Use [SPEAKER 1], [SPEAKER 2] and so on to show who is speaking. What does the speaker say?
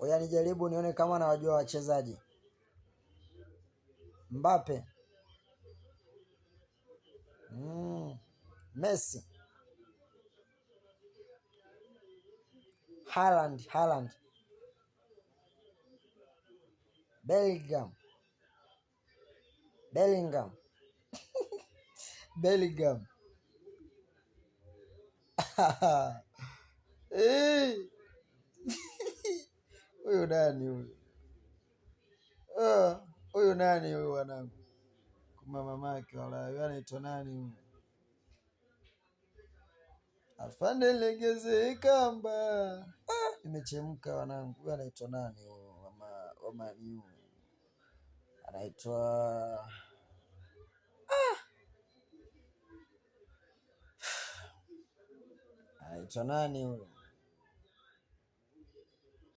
[SPEAKER 1] Oya nijaribu nione kama nawajua wachezaji. Mbappe. Messi. Haaland. Bellingham. Huyu nani huyu? Huyu nani huyu wanangu? Kuma mamake wala anaitwa nani huyu? Afande legeze kamba. Nimechemka wanangu. Huyu anaitwa nani huyu? Mama yu. Anaitwa nani huyu?